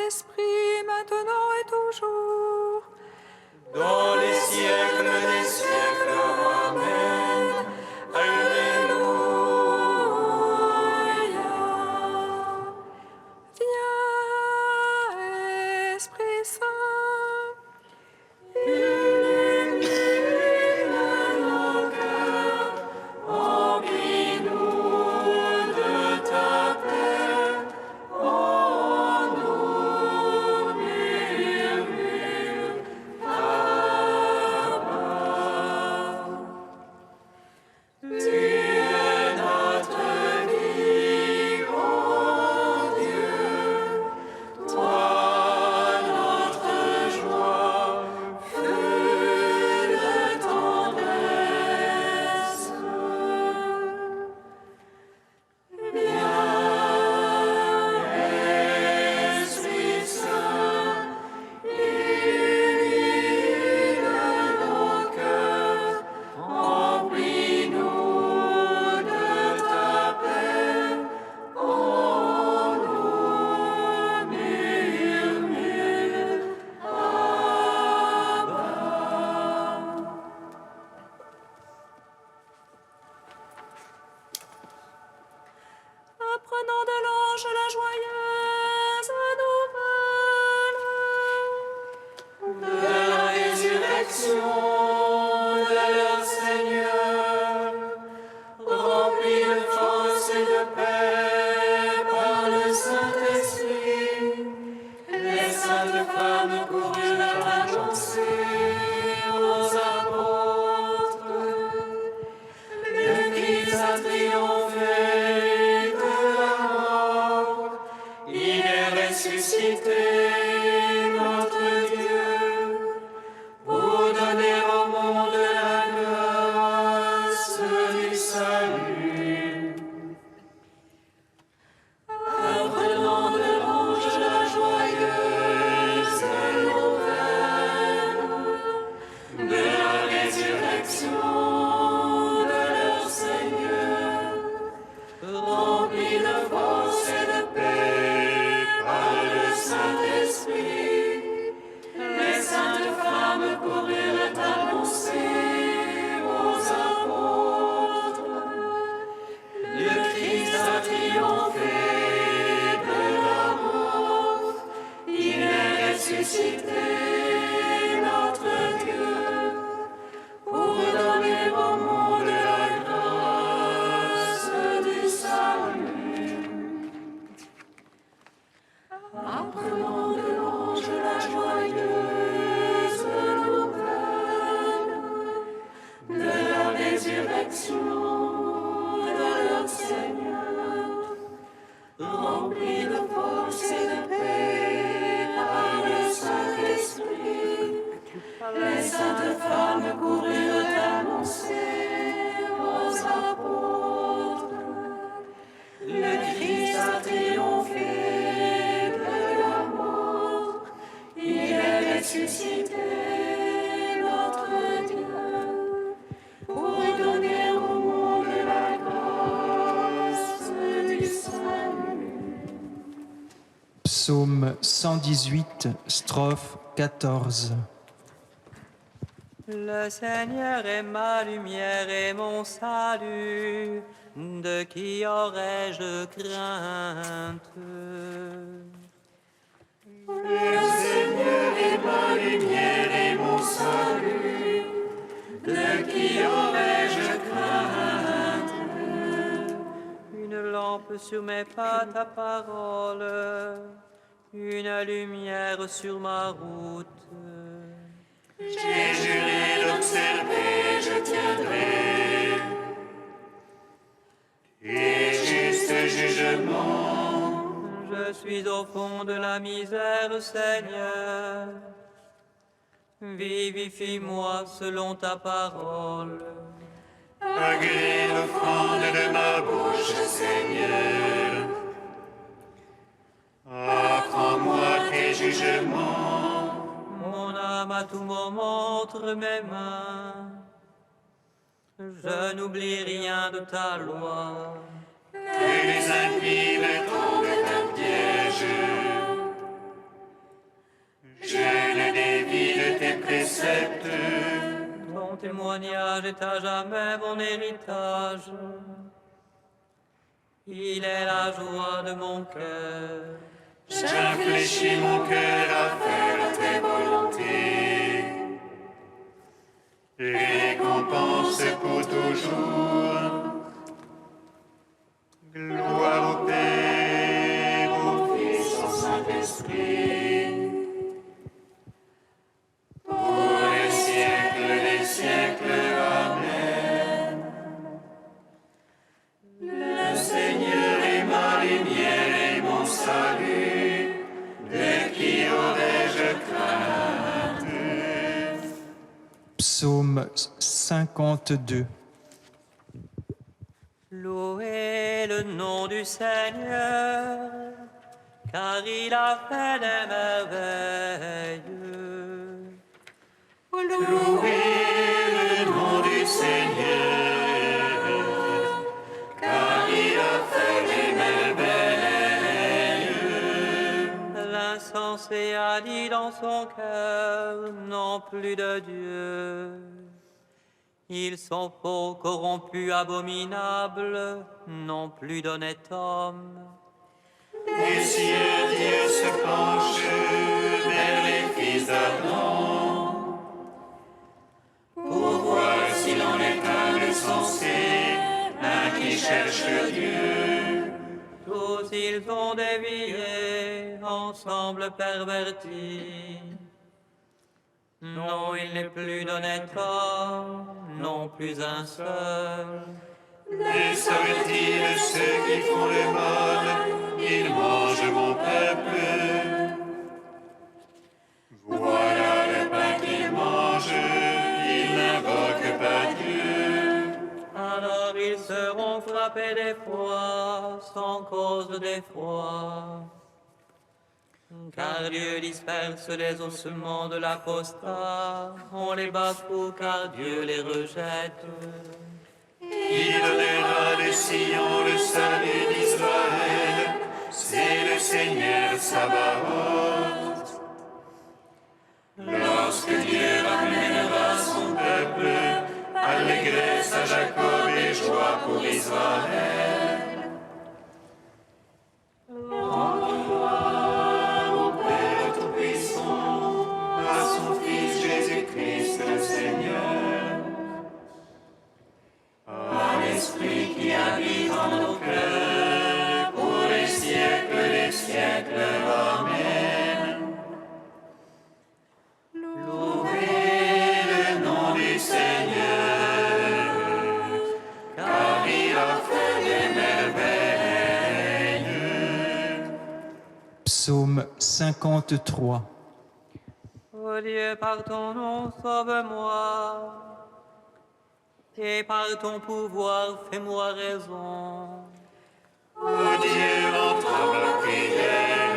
Saint-Esprit, maintenant et toujours. Dans les siècles des siècles. Amen. Alléluia. Viens, Esprit Saint, illumine nos cœurs, remplis-nous de ta paix. Oh, nous murmure Abba. Tu es notre vie, ô Dieu, toi notre joie, feu de tendresse. Viens, Esprit Saint, illumine nos cœurs, remplis-nous de ta paix. Oh, nous murmure Abba. Apprenant de l'ange la joyeuse nouvelle de la résurrection de leur Seigneur, remplis de force et de paix par le Saint-Esprit, les saintes femmes coururent annoncer aux apôtres: le Christ a triomphé de la mort, il est ressuscité, notre Dieu, pour donner au monde la grâce du salut. Apprenant de l'ange la joyeuse nouvelle de la résurrection de leur Seigneur, remplis de force et de paix par le Saint-Esprit, les saintes femmes coururent annoncer aux apôtres: le Christ a triomphé de la mort, il est ressuscité, notre Dieu, pour donner au monde la grâce du salut. Apprenant de l'ange la joyeuse nouvelle de la résurrection de leur Seigneur, remplis de force et de paix par le Saint-Esprit, les saintes femmes coururent annoncer aux apôtres: le Christ a triomphé de la mort, il est ressuscité, notre Dieu, pour donner au monde la grâce du salut. Psaume 118, strophe 14. Le Seigneur est ma lumière et mon salut, de qui aurais-je crainte? Le Seigneur est ma lumière et mon salut, de qui aurais-je crainte? Une lampe sur mes pas, ta parole, une lumière sur ma route. J'ai juré d'observer, je tiendrai tes justes jugements. Je suis au fond de la misère, Seigneur. Vivifie-moi selon ta parole. Agrée l'offrande de ma bouche, Seigneur. Apprends-moi tes jugements. Mon âme à tout moment entre mes mains. Je n'oublie rien de ta loi. Que les impies me tombent un piège. témoignage est à jamais mon héritage. Il est la joie de mon cœur. J'infléchis mon cœur à faire tes volontés. Récompense pour toujours. Gloire au Père, au Fils, au Saint-Esprit. Pour les siècles des siècles. Amen. Le Seigneur est ma lumière et mon salut. De qui aurais-je crainte? Psaume 52. Louez le nom du Seigneur, car il a fait des merveilles. Louez le nom du Seigneur, car il a fait des merveilles. L'insensé a dit dans son cœur, non plus de Dieu. Ils sont faux, corrompus, abominables, non plus d'honnête homme. Des cieux, Dieu se penche vers les fils d'Adam, pour voir s'il en est un insensé, un qui cherche Dieu. Tous ils ont dévié, ensemble pervertis. Non, il n'est plus d'honnête homme, non plus un seul. Mais savent-ils ceux qui font le mal, ils mangent mon peuple. Voilà le pain qu'ils mangent, ils n'invoquent pas Dieu. Alors ils seront frappés d'effroi, sans cause d'effroi. Car Dieu disperse les ossements de l'apostat, on les bafoue car Dieu les rejette. Il donnera de Sion le salut d'Israël, c'est le Seigneur Sabaoth. Lorsque Dieu ramènera son peuple, allégresse à Jacob et joie pour Israël. À son Fils Jésus-Christ le Seigneur, à l'Esprit qui habite en nos cœurs, pour les siècles des siècles. Amen. Louez le nom du Seigneur, car il a fait des merveilles. Psaume 53. Ô Dieu, par ton nom, sauve-moi, et par ton pouvoir, fais-moi raison. Ô Dieu, entends ma prière.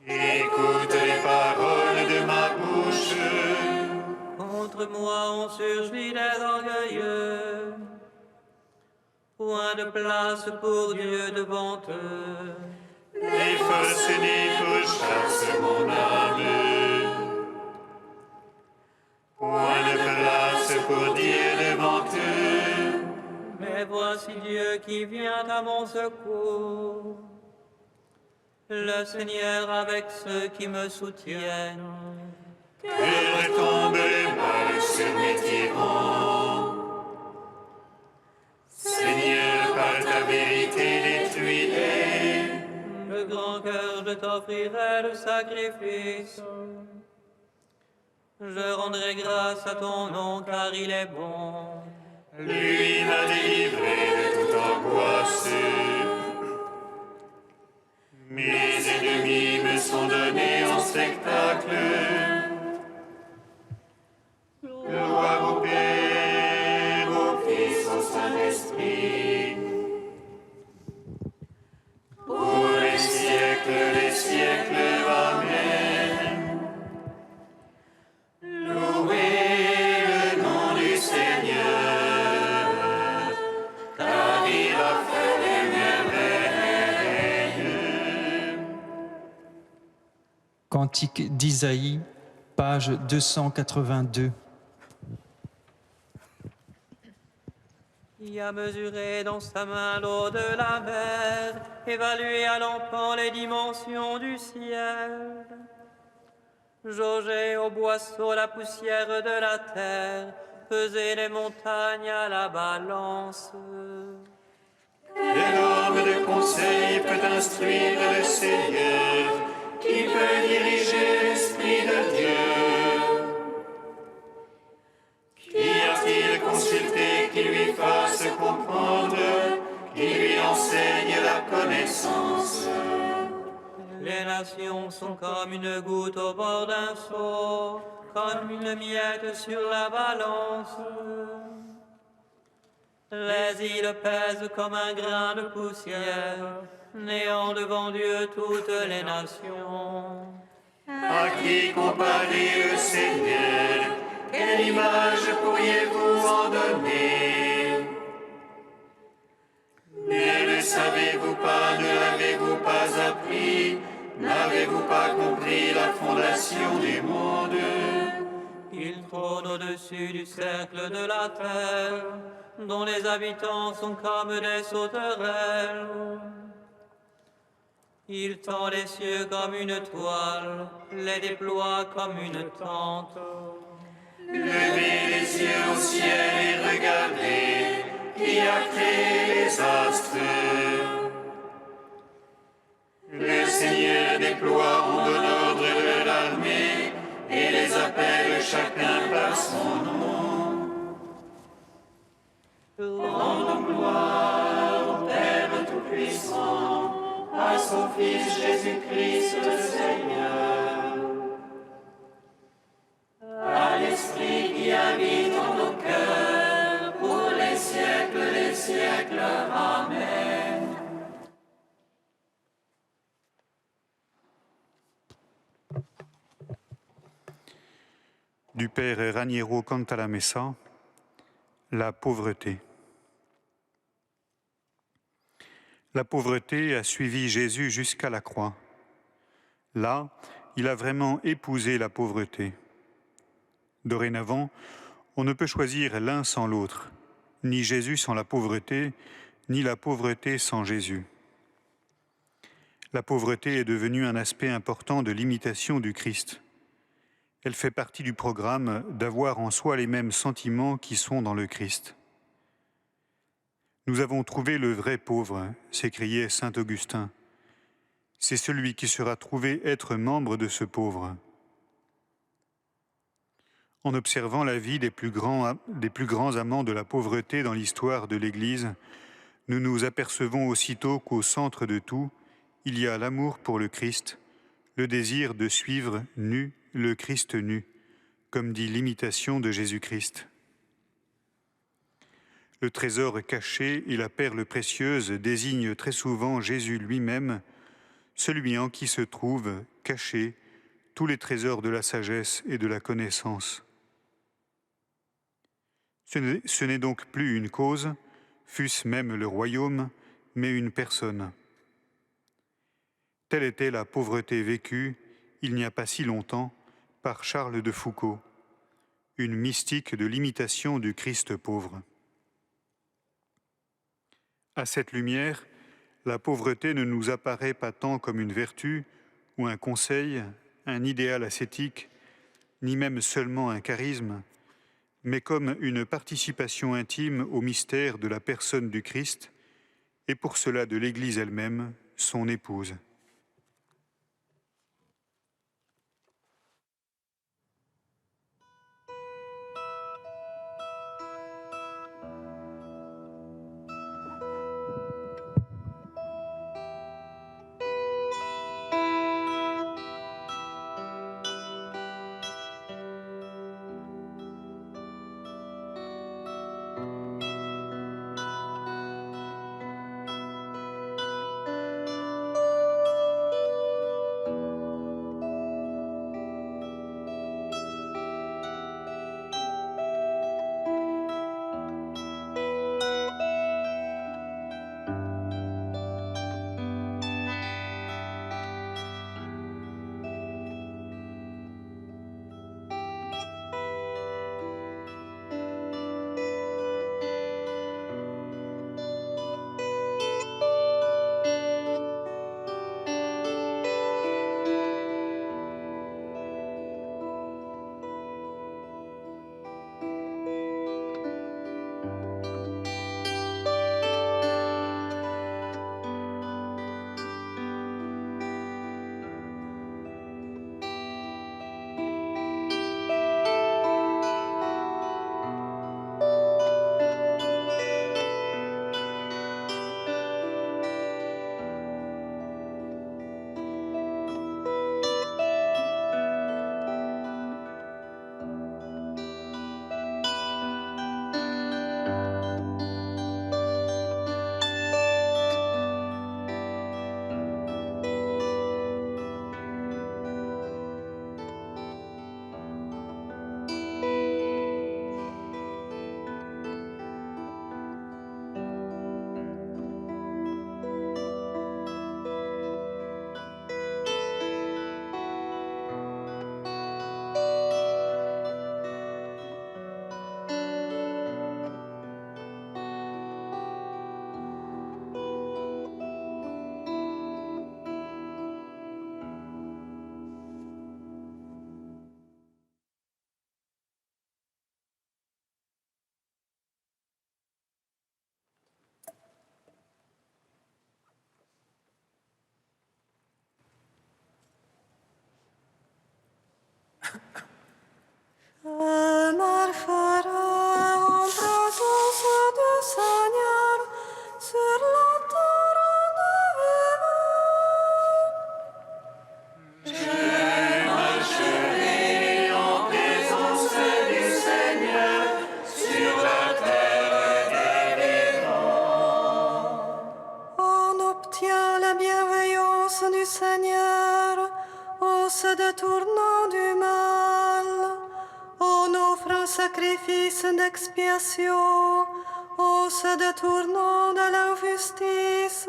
Écoute les paroles de ma bouche. Contre moi ont surgi les orgueilleux, point de place pour Dieu devant eux. Les fausses nifs chassent mon âme. Point de place pour Dieu devant eux. Mais voici Dieu qui vient à mon secours, le Seigneur avec ceux qui me soutiennent. Que retombe le mal sur mes tyrans. Seigneur, par ta vérité, détruis-les. De grand cœur, je t'offrirai le sacrifice. Je rendrai grâce à ton nom, car il est bon. Lui m'a délivré de toute angoisse. Mes ennemis me sont donnés en spectacle. Gloire au Père, au Fils, au Saint-Esprit. Pour les siècles des siècles. Amen. Louez le nom du Seigneur, car il a fait des merveilles. Cantique d'Isaïe, page 282. Qui a mesuré dans sa main l'eau de la mer, évalué à l'empant les dimensions du ciel, jaugé au boisseau la poussière de la terre, pesé les montagnes à la balance. Quel homme de conseil peut instruire le Seigneur, qui peut diriger l'Esprit de Dieu? Qui a-t-il consulté qui lui fasse comprendre, qui lui enseigne la connaissance? Les nations sont comme une goutte au bord d'un seau, comme une miette sur la balance. Les îles pèsent comme un grain de poussière, néant devant Dieu toutes les nations. À qui comparer le Seigneur? Quelle image pourriez-vous en donner? Ne le savez-vous pas, ne l'avez-vous pas appris? N'avez-vous pas compris la fondation du monde? Il trône au-dessus du cercle de la terre, dont les habitants sont comme des sauterelles. Il tend les cieux comme une toile, les déploie comme une tente. Levez les yeux au ciel et regardez, qui a créé les astres. Le Seigneur déploie en bon ordre de l'armée et les appelle chacun par son nom. Rendons gloire au Père Tout-Puissant, à son Fils Jésus-Christ le Seigneur, à l'Esprit qui habite en nos cœurs, pour les siècles des siècles. Amen. Du père Raniero Cantalamessa, la pauvreté. La pauvreté a suivi Jésus jusqu'à la croix. Là, il a vraiment épousé la pauvreté. Dorénavant, on ne peut choisir l'un sans l'autre, ni Jésus sans la pauvreté, ni la pauvreté sans Jésus. La pauvreté est devenue un aspect important de l'imitation du Christ. Elle fait partie du programme d'avoir en soi les mêmes sentiments qui sont dans le Christ. Nous avons trouvé le vrai pauvre, s'écriait saint Augustin. C'est celui qui sera trouvé être membre de ce pauvre. En observant la vie des plus grands amants de la pauvreté dans l'histoire de l'Église, nous nous apercevons aussitôt qu'au centre de tout, il y a l'amour pour le Christ, le désir de suivre nu le Christ nu, comme dit l'imitation de Jésus-Christ. Le trésor caché et la perle précieuse désignent très souvent Jésus lui-même, celui en qui se trouvent cachés tous les trésors de la sagesse et de la connaissance. Ce n'est donc plus une cause, fût-ce même le royaume, mais une personne. Telle était la pauvreté vécue, il n'y a pas si longtemps, par Charles de Foucauld, une mystique de l'imitation du Christ pauvre. À cette lumière, la pauvreté ne nous apparaît pas tant comme une vertu ou un conseil, un idéal ascétique, ni même seulement un charisme, mais comme une participation intime au mystère de la personne du Christ, et pour cela de l'Église elle-même, son épouse. la bienveillance du Seigneur en se détournant du mal, en offrant un sacrifice d'expiation, en se détournant de l'injustice.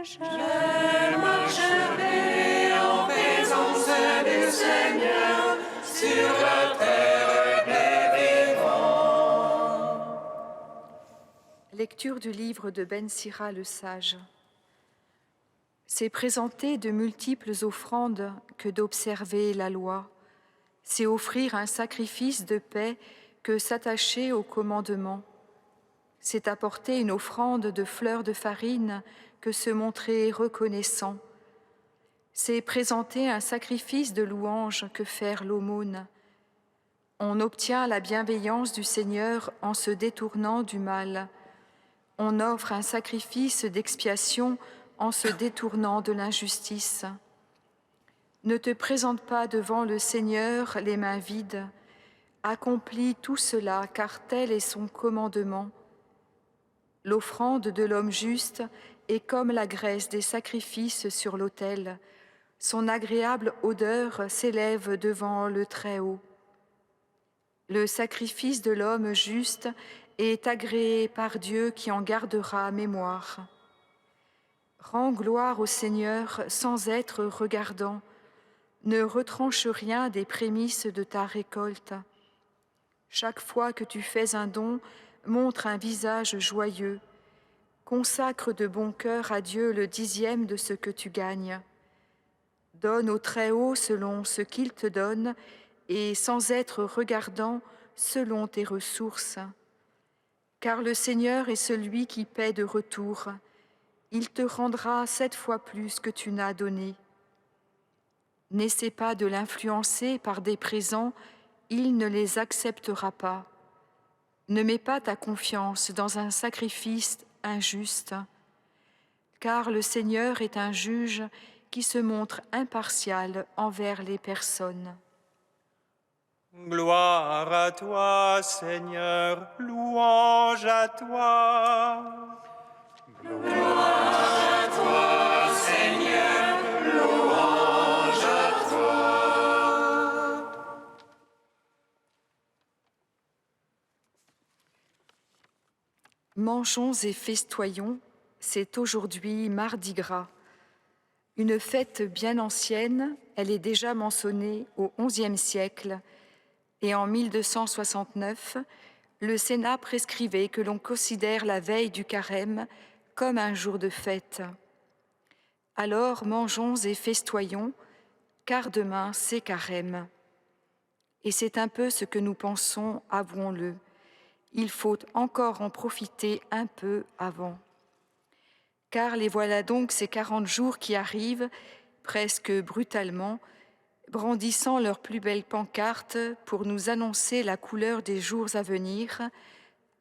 Je marcherai en présence du Seigneur sur la terre des vivants. Lecture du livre de Ben Sira le sage. C'est présenter de multiples offrandes que d'observer la loi. C'est offrir un sacrifice de paix que s'attacher au commandement. C'est apporter une offrande de fleurs de farine que se montrer reconnaissant. C'est présenter un sacrifice de louange que faire l'aumône. On obtient la bienveillance du Seigneur en se détournant du mal. On offre un sacrifice d'expiation en se détournant de l'injustice. Ne te présente pas devant le Seigneur les mains vides. Accomplis tout cela, car tel est son commandement. L'offrande de l'homme juste est comme la graisse des sacrifices sur l'autel. Son agréable odeur s'élève devant le Très-Haut. Le sacrifice de l'homme juste est agréé par Dieu qui en gardera mémoire. Rends gloire au Seigneur sans être regardant. Ne retranche rien des prémices de ta récolte. Chaque fois que tu fais un don, montre un visage joyeux. Consacre de bon cœur à Dieu le 10e de ce que tu gagnes. Donne au Très-Haut selon ce qu'il te donne et sans être regardant selon tes ressources. Car le Seigneur est celui qui paie de retour. Il te rendra 7 fois plus que tu n'as donné. N'essaie pas de l'influencer par des présents, il ne les acceptera pas. Ne mets pas ta confiance dans un sacrifice injuste, car le Seigneur est un juge qui se montre impartial envers les personnes. Gloire à toi, Seigneur, louange à toi. Gloire à toi, Seigneur, louange à toi. Mangeons et festoyons, c'est aujourd'hui Mardi Gras. Une fête bien ancienne, elle est déjà mentionnée au XIe siècle. Et en 1269, le Sénat prescrivait que l'on considère la veille du carême comme un jour de fête. Alors mangeons et festoyons, car demain c'est carême. Et c'est un peu ce que nous pensons, avouons-le. Il faut encore en profiter un peu avant. Car les voilà donc ces 40 jours qui arrivent, presque brutalement, brandissant leurs plus belles pancartes pour nous annoncer la couleur des jours à venir,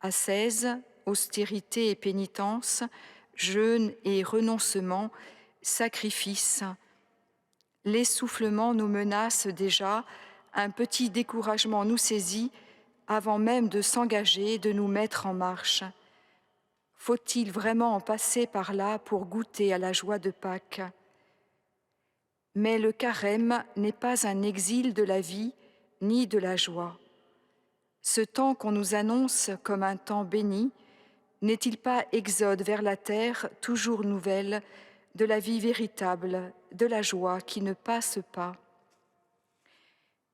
ascèse, austérité et pénitence, jeûne et renoncement, sacrifice. L'essoufflement nous menace déjà, un petit découragement nous saisit avant même de s'engager, de nous mettre en marche. Faut-il vraiment en passer par là pour goûter à la joie de Pâques ? Mais le carême n'est pas un exil de la vie ni de la joie. Ce temps qu'on nous annonce comme un temps béni, n'est-il pas exode vers la terre toujours nouvelle, de la vie véritable, de la joie qui ne passe pas ?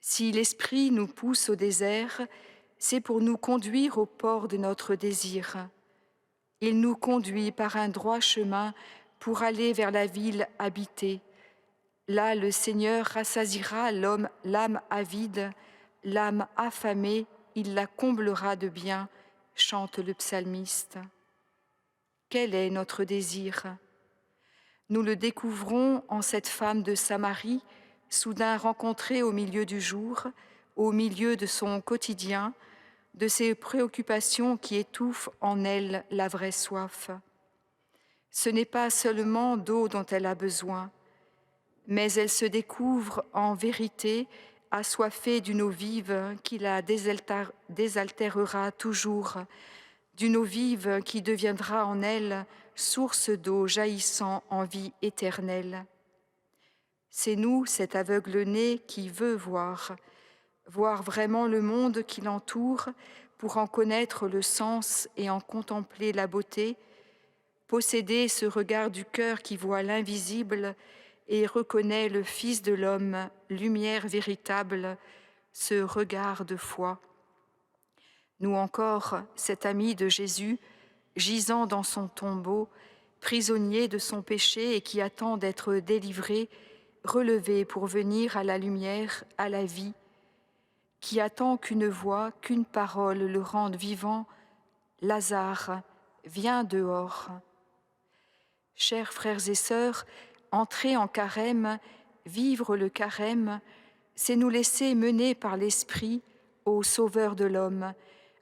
Si l'Esprit nous pousse au désert, c'est pour nous conduire au port de notre désir. Il nous conduit par un droit chemin pour aller vers la ville habitée. Là, le Seigneur rassasiera l'âme avide, l'âme affamée, il la comblera de bien, chante le psalmiste. Quel est notre désir ? Nous le découvrons en cette femme de Samarie, soudain rencontrée au milieu du jour, au milieu de son quotidien, de ses préoccupations qui étouffent en elle la vraie soif. Ce n'est pas seulement d'eau dont elle a besoin, mais elle se découvre en vérité assoiffée d'une eau vive qui la désaltérera toujours, d'une eau vive qui deviendra en elle source d'eau jaillissant en vie éternelle. C'est nous, cet aveugle-né, qui veut voir vraiment le monde qui l'entoure pour en connaître le sens et en contempler la beauté, posséder ce regard du cœur qui voit l'invisible et reconnaît le Fils de l'homme, lumière véritable, ce regard de foi. Nous encore, cet ami de Jésus, gisant dans son tombeau, prisonnier de son péché et qui attend d'être délivré, relevé pour venir à la lumière, à la vie, qui attend qu'une voix, qu'une parole le rende vivant, Lazare, viens dehors. Chers frères et sœurs, entrer en carême, vivre le carême, c'est nous laisser mener par l'Esprit au Sauveur de l'homme,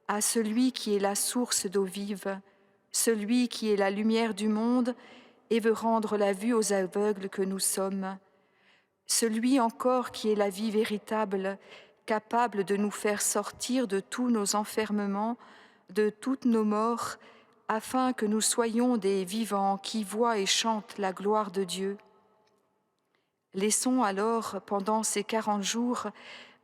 à celui qui est la source d'eau vive, celui qui est la lumière du monde et veut rendre la vue aux aveugles que nous sommes, celui encore qui est la vie véritable, capable de nous faire sortir de tous nos enfermements, de toutes nos morts, afin que nous soyons des vivants qui voient et chantent la gloire de Dieu. Laissons alors, pendant ces 40 jours,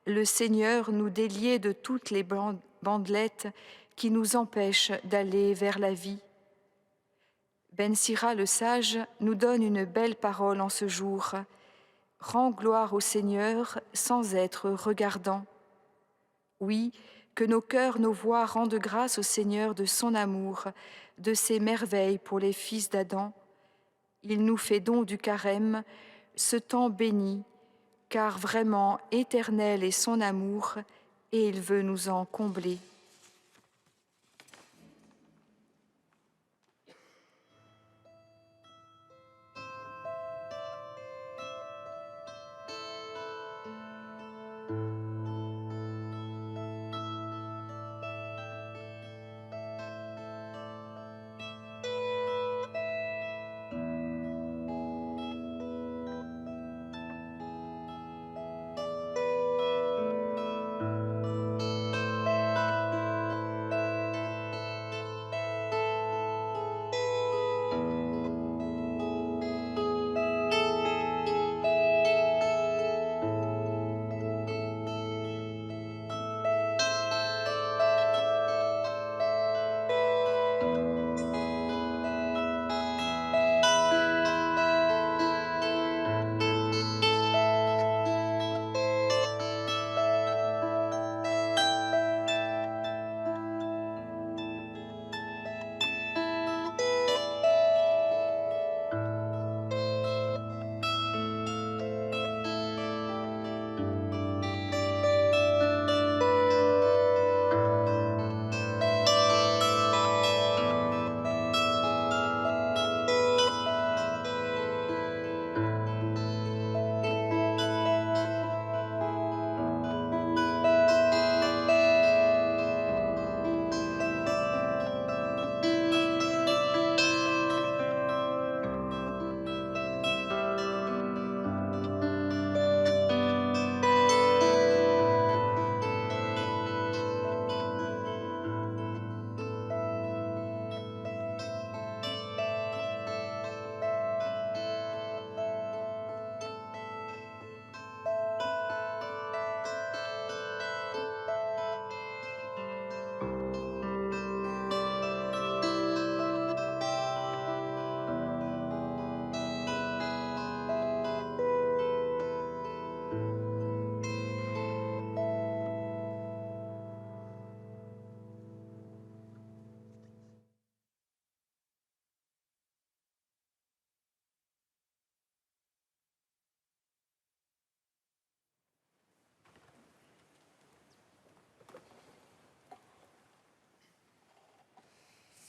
le Seigneur nous délier de toutes les bandelettes qui nous empêchent d'aller vers la vie. Ben Sira le sage nous donne une belle parole en ce jour. Rends gloire au Seigneur sans être regardant. Oui, que nos cœurs, nos voix rendent grâce au Seigneur de son amour, de ses merveilles pour les fils d'Adam. Il nous fait don du carême, ce temps béni, car vraiment éternel est son amour et il veut nous en combler.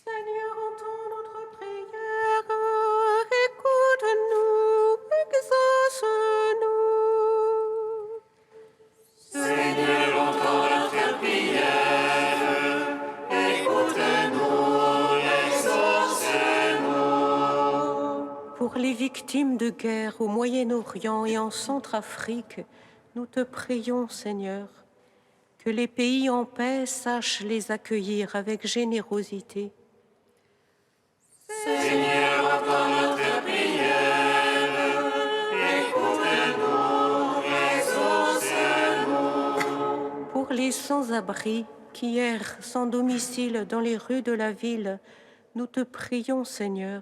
Seigneur, entends notre prière, écoute-nous, exauce-nous. Seigneur, entends notre prière, écoute-nous, exauce-nous. Pour les victimes de guerre au Moyen-Orient et en Centrafrique, nous te prions, Seigneur, que les pays en paix sachent les accueillir avec générosité. Seigneur, entends notre prière, écoute-nous, exauce-nous. Pour les sans-abri qui errent sans domicile dans les rues de la ville, nous te prions, Seigneur,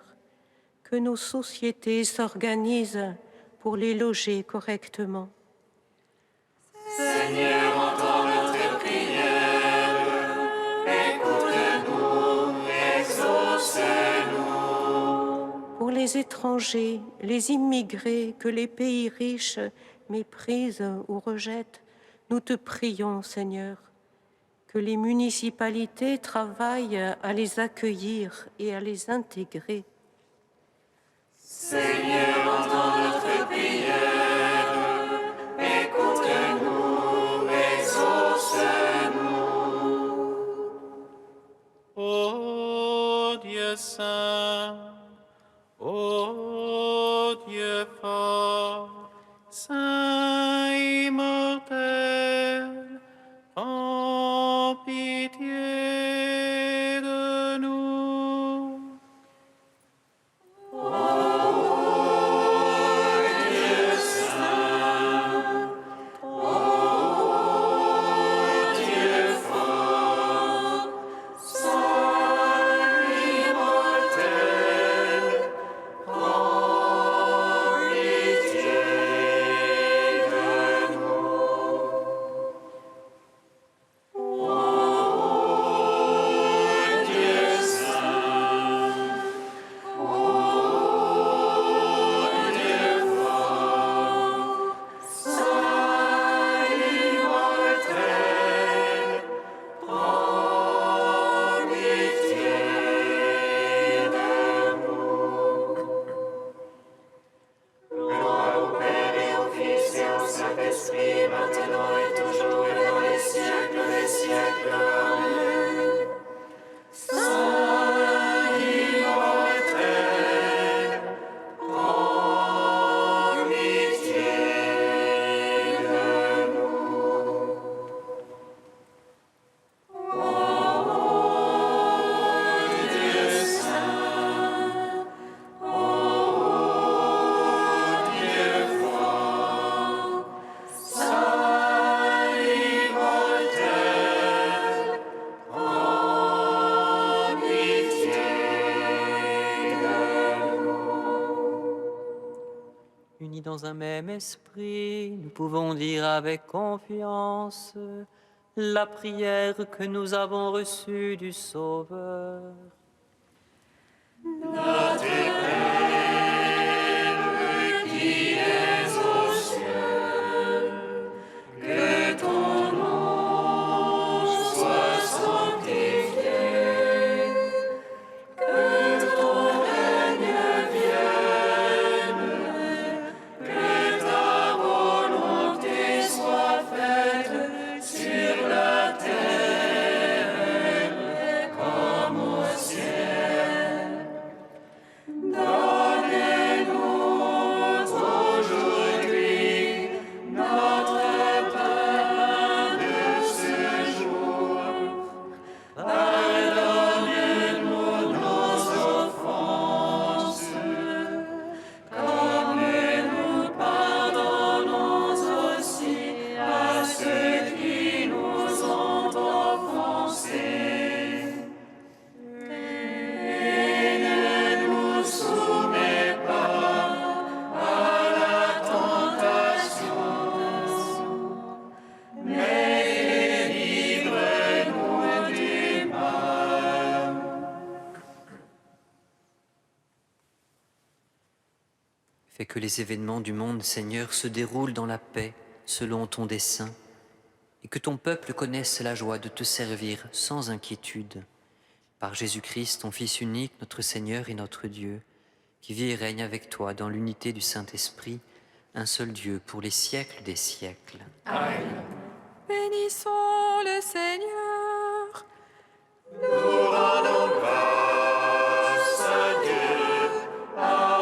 que nos sociétés s'organisent pour les loger correctement. Seigneur, entends notre prière, écoute-nous, exauce-nous. Pour les étrangers, les immigrés que les pays riches méprisent ou rejettent, nous te prions, Seigneur, que les municipalités travaillent à les accueillir et à les intégrer. Seigneur, entends notre prière, écoute-nous, exauce-nous. Ô Dieu saint, ô Dieu fort, saint immortel, prends pitié de nous. Saint-Esprit, maintenant et toujours et dans les siècles des siècles. Amen. Saint immortel, prends pitié de nous. Ô Dieu saint, ô Dieu fort, Saint immortel, prends pitié de nous. Unis dans un même esprit, nous pouvons dire avec confiance la prière que nous avons reçue du Sauveur. Qui es aux cieux, que ton nom soit sanctifié, que ton règne vienne, que ta volonté soit faite sur la terre comme au ciel. Donnez-nous aujourd'hui notre pain de ce jour. Pardonne-nous nos offenses, comme nous pardonnons aussi à ceux qui nous ont offensés. Et ne nous soumets pas à la tentation, mais délivre-nous du mal. Fais que les événements du monde, Seigneur, se déroulent dans la paix, selon ton dessein, et que ton peuple connaisse la joie de te servir sans inquiétude. Par Jésus-Christ, ton Fils unique, notre Seigneur et notre Dieu, qui vit et règne avec toi dans l'unité du Saint-Esprit, un seul Dieu pour les siècles des siècles. Bénissons le Seigneur. Nous rendons grâce à Dieu. Amen.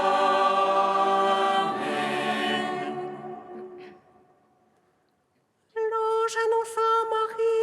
Louange à nos saints Marie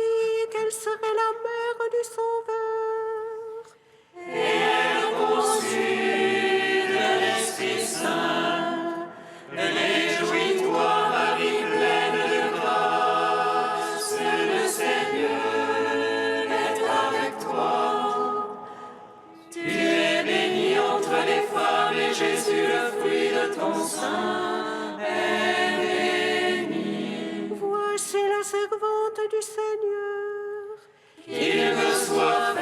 ton sein est béni. Voici la servante du Seigneur. Qu'il me soit